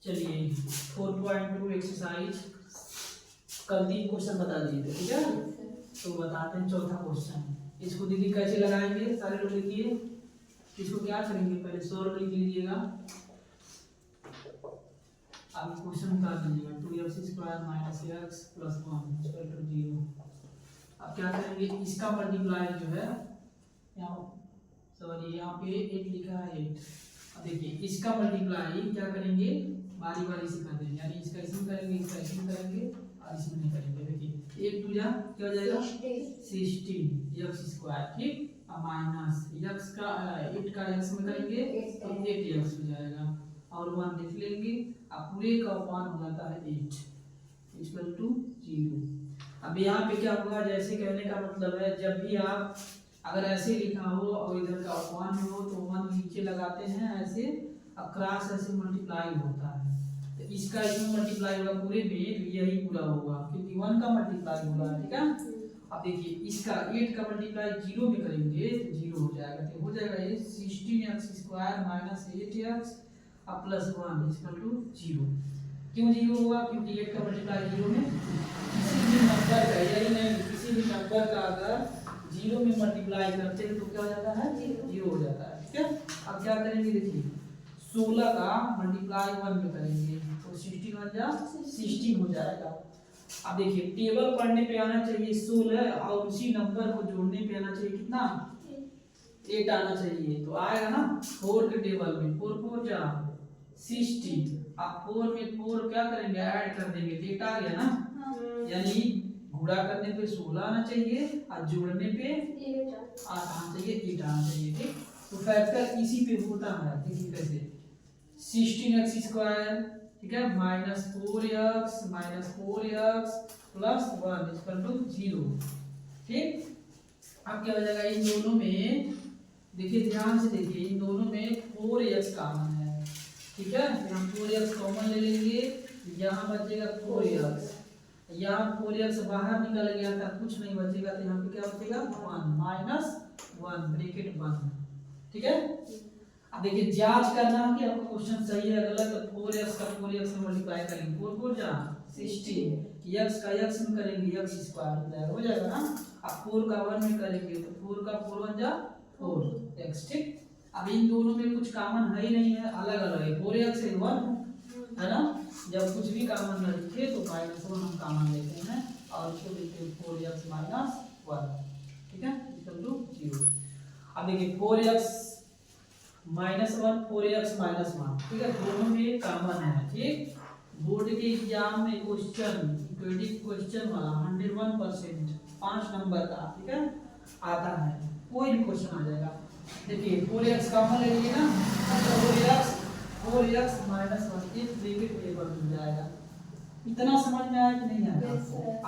चलिए 4.2 एक्सरसाइज कल 3 क्वेश्चन बता दिए थे, ठीक है। तो बताते हैं चौथा क्वेश्चन। इसको दीदी कैसे लगाएंगे सारे लोग लिखिए। इसको क्या करेंगे, पहले सॉल्व लिख लीजिएगा, अब क्वेश्चन उतार दीजिएगा। 2x² minus x plus 1 equal to 0। अब क्या करेंगे, इसका मल्टीप्लाई जो है यहाँ, सॉरी यहाँ पे 8 लिखा है 8। अब देखिए इसका मल्टीप्लाई क्या करेंगे, बारी बारी से कर देंगे, यानी इसका इसमें करेंगे, इसका इसमें करेंगे और इसमें नहीं करेंगे। देखिए 8 2 जा क्या हो जाएगा 16x², ठीक। अब माइनस x का 8 का x में करेंगे तो 8x हो जाएगा और 1 लिख लेंगे। अब पूरे का मान हो जाता है 8 इक्वल टू 0। अब यहाँ पे क्या होगा, जैसे कहने का मतलब है जब भी आप अगर ऐसे लिखा हो और इधर का अपॉन में हो तो 1 नीचे लगाते हैं ऐसे, अब क्रॉस ऐसे मल्टीप्लाई होता है तो इसका इसमें मल्टीप्लाई होगा पूरे में, तो यही पूरा होगा क्योंकि 1 का मल्टीप्लाई हो रहा है, ठीक है। अब देखिए इसका 8 का मल्टीप्लाई 0 में करेंगे तो 0 हो जाएगा, तो हो जाएगा ये 16x² माइनस 8x अब प्लस 1 इक्वल टू 0। क्यों 0 होगा, क्योंकि 8 का मल्टीप्लाई 0 में किसी भी नंबर का, यही नहीं किसी भी नंबर का अगर 0 में मल्टीप्लाई करते हैं तो क्या हो जाता है 0 हो जाता है, ठीक है। अब क्या करेंगे, देखिए 16 का मल्टीप्लाई 1 में करेंगे तो 16 1 जा 16 हो जाएगा। अब देखिए टेबल पढ़ने पे आना चाहिए 16 और उसी नंबर को जोड़ने पे आना चाहिए कितना 8 आना चाहिए, तो आएगा ना 4 के टेबल में 4 4 जा 60। अब 4 में 4 क्या करेंगे ऐड कर देंगे तो 8 आ गया ना, यानी गुणा करने पे 16 आना चाहिए और जोड़ने पे 8 आना चाहिए, 8 आना चाहिए, ठीक। तो फैक्टर इसी पे होता है, देखिए कैसे 16x², ठीक है, minus 4x plus 1 equal to 0, ठीक। अब क्या हो जाएगा, इन दोनों में देखिए ध्यान से देखिए, इन दोनों में 4x कॉमन है, ठीक है। हम 4x कॉमन ले लेंगे, यहाँ बचेगा 4x, यहाँ 4x बाहर निकल गया था कुछ नहीं बचेगा, तो यहाँ पे क्या बचेगा 1 माइनस 1 ब्रैकेट बंद, ठीक है। अब देखिए जांच करना कि आपका क्वेश्चन सही है गलत, तो 4x का 4x में मल्टीप्लाई करेंगे 4 4 जा 16, x का x में करेंगे x² हो जाएगा ना। अब 4 का 1 में करेंगे तो 4 का 4 1 जा 4x, ठीक। अब इन दोनों में कुछ कॉमन है ही नहीं है, अलग अलग है, 4x है 1 है ना। जब कुछ भी कॉमन न लिखे तो -1 हम कॉमन लेते हैं और इसको लिखते हैं 4x माइनस 1, ठीक है, इक्वल टू 0। अब देखिए 4x माइनस 1 4x माइनस 1, ठीक है, दोनों में कॉमन है, ठीक। बोर्ड के एग्जाम में क्वेश्चन क्वेश्चन वाला 101% 5 नंबर का, ठीक है, आता है, कोई भी क्वेश्चन आ जाएगा। देखिए 4x कॉमन ले लीजिए ना, 4x माइनस 1 इस ब्रैकेट में बन जाएगा। इतना समझ में आया कि नहीं आया,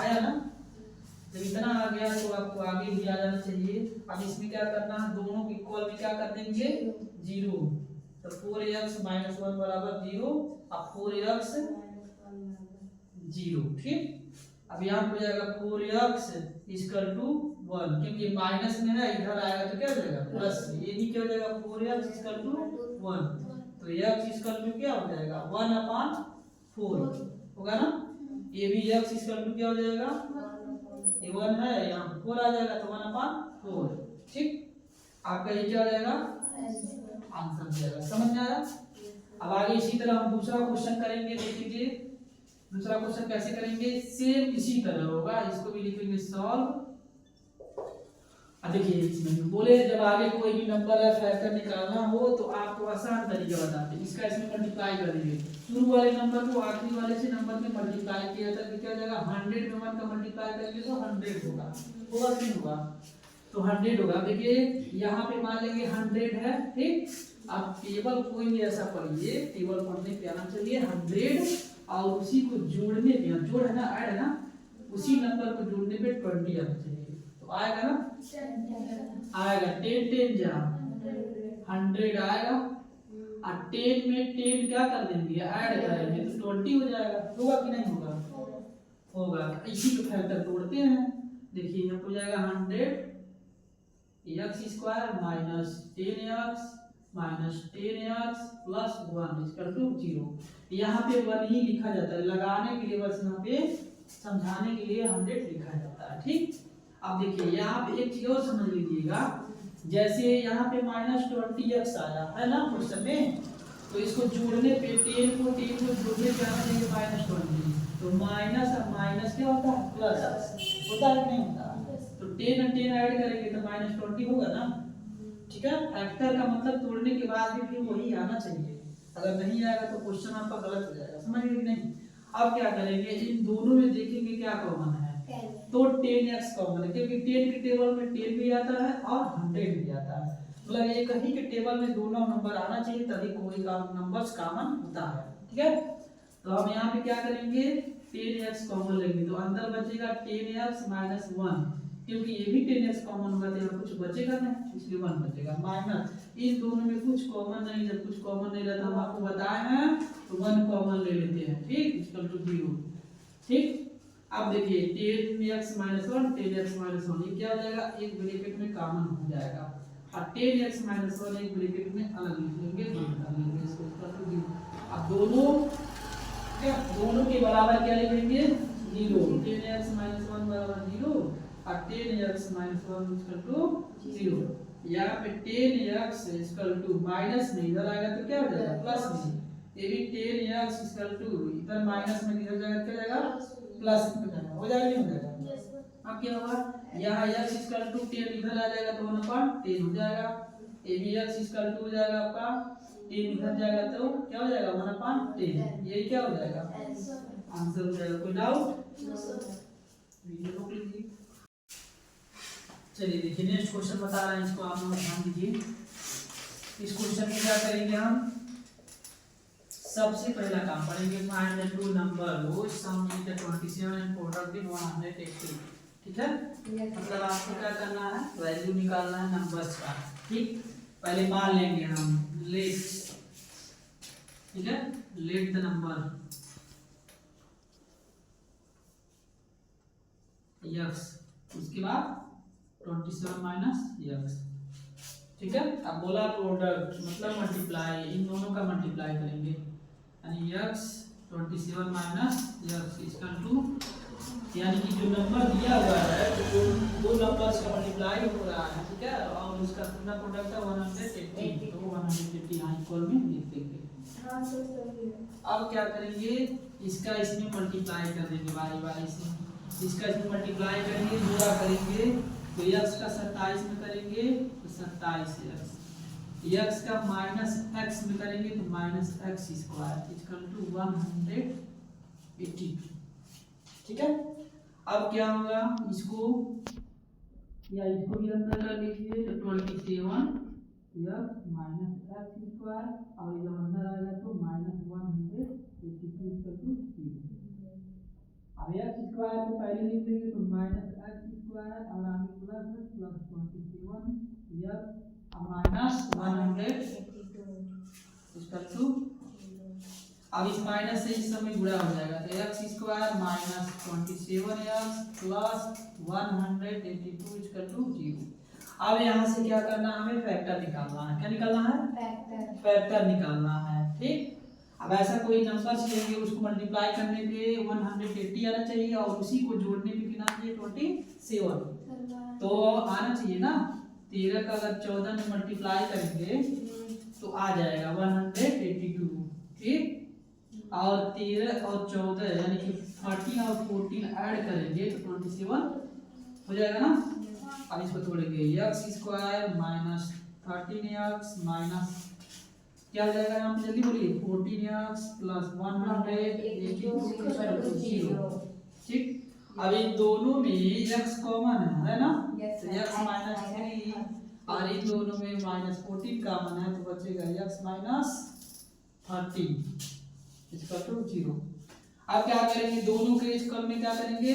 आया ना। जब इतना आ गया तो आपको आगे भी आ जाना चाहिए। अब इसमें क्या करना है, दोनों को इक्वल में क्या कर देंगे 0, तो 4x माइनस 1 बराबर 0 अब 4x 0, ठीक। अब यहाँ पे जाएगा 4x इक्वल टू 1, क्योंकि माइनस में है इधर आएगा तो क्या हो जाएगा प्लस, ये भी क्या हो जाएगा 4x इक्वल टू 1, तो x इक्वल टू क्या हो जाएगा 1/4 होगा ना। ये भी x इक्वल टू क्या हो जाएगा, ये 1 है यहाँ 4 आ जाएगा तो 1/4, ठीक। आपका ये क्या हो जाएगा आंसर हो जाएगा, समझ में आया। अब आगे इसी तरह हम दूसरा क्वेश्चन करेंगे, देख लीजिए दूसरा क्वेश्चन कैसे करेंगे, सेम इसी तरह होगा, इसको भी लिखेंगे सॉल्व। अब देखिए इसमें बोले जब आगे कोई भी नंबर है फैक्टर निकालना हो तो आपको आसान तरीका बताते हैं, इसका इसमें मल्टीप्लाई करेंगे, शुरू वाले नंबर को आखिरी वाले से नंबर में मल्टीप्लाई किया था क्या हो जाएगा 100 में 1 का मल्टीप्लाई करेंगे तो 100 होगा, होगा कि होगा तो 100 होगा। देखिए यहाँ पे मान लेंगे 100 है, ठीक। अब टेबल कोई भी ऐसा पढ़िए, टेबल पढ़ने पे आना चाहिए 100 और उसी को जोड़ने पे, जोड़ है ना ऐड है ना, उसी नंबर को जोड़ने पे 20 आना चाहिए, तो आएगा ना, आएगा 10 10 जा 100 आएगा और 10 में 10 क्या कर देंगे ऐड करेंगे तो 20 हो जाएगा, होगा कि नहीं होगा, होगा। इसी को फैक्टर तोड़ते हैं, देखिए यहाँ हो जाएगा 100 x² minus 10x minus 10x plus 1 equal to 0। यहाँ पे 1 ही लिखा जाता है, लगाने के लिए बस यहाँ पे समझाने के लिए 100 लिखा जाता है। ठीक, अब देखिए यहाँ पे एक चीज और समझ लीजिएगा, जैसे यहाँ पे माइनस 20x आया है ना क्वेश्चन में, तो इसको जोड़ने पे 10 को जोड़ने पे आना चाहिए माइनस 20, तो माइनस और माइनस क्या होता है प्लस होता है नहीं होता, तो 10 और 10 ऐड करेंगे तो माइनस 20 होगा ना। ठीक है, फैक्टर का मतलब तोड़ने के बाद भी फिर वही आना चाहिए, अगर नहीं आएगा तो क्वेश्चन आपका गलत हो जाएगा, समझ गए कि नहीं। अब क्या करेंगे, इन दोनों में देखेंगे क्या कॉमन है, तो 10x कॉमन है, क्योंकि 10 के टेबल में 10 भी आता है और 100 भी आता है, मतलब एक ही के टेबल में दोनों नंबर आना चाहिए तभी कोई का नंबर्स कॉमन होता है। ठीक है, तो हम यहाँ पे क्या करेंगे 10x कॉमन लेंगे, तो अंदर बचेगा 10x माइनस 1, क्योंकि ये भी 10x कॉमन होगा तो यहाँ कुछ बचेगा नहीं, इसलिए 1 बचेगा, माइनस इन दोनों में कुछ कॉमन नहीं, जब कुछ कॉमन नहीं रहता हम आपको बताए हैं तो 1 कॉमन ले लेते हैं। ठीक, इक्वल टू 0। ठीक, अब देखिए 10x माइनस 1 10x माइनस 1 ये क्या हो जाएगा, एक ब्रैकेट में कॉमन हो जाएगा, और 10x माइनस 1 एक ब्रैकेट में अलग लिख लेंगे, इसको इक्वल टू 0। अब दोनों के बराबर क्या लिखेंगे 0, 10x माइनस 1 बराबर 0 और 10x माइनस 1 इक्वल टू 0। यहाँ पे 10x इक्वल टू माइनस में इधर आएगा तो क्या हो जाएगा प्लस में, ये भी 10x इक्वल टू इधर माइनस में इधर जाएगा क्या जाएगा प्लस हो जाएगा नहीं हो जाएगा। अब क्या होगा, यहाँ x इक्वल टू 10 इधर आ जाएगा तो 1/10 हो जाएगा, ये भी x इक्वल टू हो जाएगा आपका 10 इधर जाएगा तो क्या हो जाएगा 1/10, ये क्या हो जाएगा आंसर हो जाएगा। कोई डाउट, वीडियो रोक लीजिए। चलिए देखिए नेक्स्ट क्वेश्चन बता रहे हैं, इसको आप लोग ध्यान दीजिए। इस क्वेश्चन में क्या करेंगे हम, सबसे पहला काम पढ़ेंगे find the two number which some is 27 and product in 180। ठीक है, मतलब आपको क्या करना है वैल्यू निकालना है नंबर्स का। ठीक, पहले मान लेंगे हम लेट, ठीक है, लेट द नंबर x, उसके बाद 27 माइनस x। ठीक है, अब बोला प्रोडक्ट मतलब मल्टीप्लाई, इन दोनों का मल्टीप्लाई करेंगे, यानी x 27 minus x equal to, यानी कि जो नंबर दिया हुआ है तो दो नंबर्स का मल्टीप्लाई हो रहा है। ठीक है, और उसका कितना प्रोडक्ट है 180, तो 180 यहाँ इक्वल में लिख देंगे। अब क्या करेंगे, इसका इसमें मल्टीप्लाई कर देंगे बारी बारी से, इसका इसमें मल्टीप्लाई करेंगे, जोड़ा करेंगे तो x का 27 में करेंगे तो 27x, x का माइनस x में करेंगे तो minus x square equal to 182। ठीक है, अब क्या होगा, इसको या इसको भी अंदर कर लीजिए तो 27 x माइनस x स्क्वायर, और जब अंदर आएगा तो माइनस 182 इक्वल टू 0। अब x स्क्वायर को पहले लिख देंगे तो माइनस x स्क्वायर और आगे plus 27 x minus 182 equal to, अब इस माइनस से इस समय गुणा हो जाएगा तो x square minus 27x plus 182 equal to 0। अब यहाँ से क्या करना है, हमें फैक्टर निकालना है। क्या निकालना है, फैक्टर निकालना है। ठीक, अब ऐसा कोई नंबर लेंगे उसको मल्टीप्लाई करने पे 180 आना चाहिए और उसी को जोड़ने पे कितना चाहिए 27, तो आना चाहिए ना। 13 का अगर 14 में मल्टीप्लाई करेंगे तो आ जाएगा 182। ठीक, और 13 और 14 यानी कि 13 और 14 ऐड करेंगे तो 27 हो जाएगा ना। अब इसको तोड़ेंगे, x square minus 13x minus क्या हो जाएगा, यहाँ पे जल्दी बोलिए 14x प्लस 182 0। ठीक, अब इन दोनों में x कॉमन है ना, तो x माइनस 3 और इन दोनों में माइनस 14 कॉमन है तो बचेगा x माइनस 13 इसका टू 0। अब क्या करेंगे, दोनों के स्क्वायर में क्या करेंगे,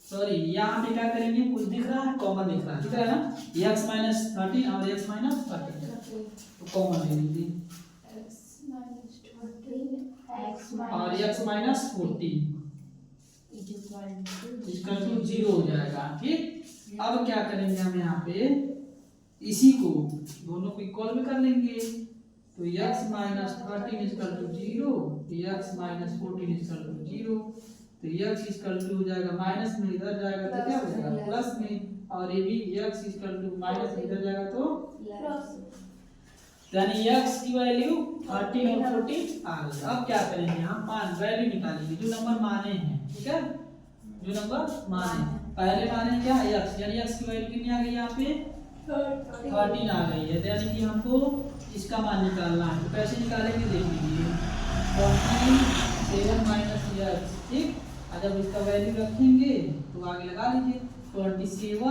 सॉरी यहाँ पे क्या करेंगे, कुछ दिख रहा है कॉमन दिख रहा है, ठीक है ना, x माइनस 13 और x माइनस 13 तो कॉमन ले लीजिए और x माइनस 14 इसका टू 0 हो जाएगा। ठीक, अब क्या करेंगे हम यहाँ पे इसी को दोनों को इक्वल में कर लेंगे। तो x minus 13 is equal to 0, x minus 14 is equal to 0। तो x इजकल टू हो जाएगा माइनस में, इधर जाएगा तो क्या हो जाएगा प्लस में, और ये भी x इजकल टू माइनस में इधर जाएगा तो प्लस। यानी x की वैल्यू 13 और 14 आ गई। अब क्या करेंगे हम मान वैल्यू निकालेंगे जो नंबर माने हैं, ठीक है, जो नंबर माने। पहले माने क्या x, यानी x की वैल्यू कितनी आ गई यहाँ पे 13 आ गई है, यानी कि हमको इसका मान निकालना है। तो कैसे निकालेंगे देख लीजिए, 27 माइनस x, ठीक। और जब इसका वैल्यू रखेंगे तो आगे लगा लीजिए 27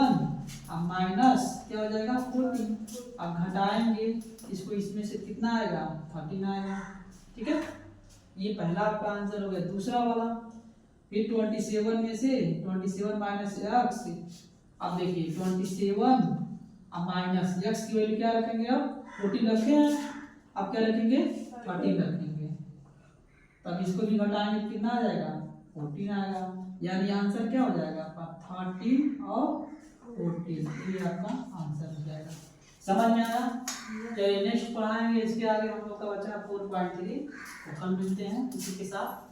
अब माइनस क्या हो जाएगा 14। अब घटाएंगे इसको, इसमें से कितना आएगा 13 आएगा, ठीक है। ये पहला आपका आंसर हो गया। दूसरा वाला फिर 27 में से 27 माइनस x, अब देखिए 27 अब माइनस x की वैल्यू क्या रखेंगे, अब 14 रखे हैं, अब क्या रखेंगे 13 रखेंगे। तब इसको भी घटाएंगे तो कितना आ जाएगा 14 आएगा। यानी आंसर क्या हो जाएगा आपका 13 और 14, ये आपका आंसर हो जाएगा। समझ में आया? चलिए नेक्स्ट पढ़ाएंगे, इसके आगे हम लोग का बचा 4.3। तो कल मिलते हैं इसी के साथ।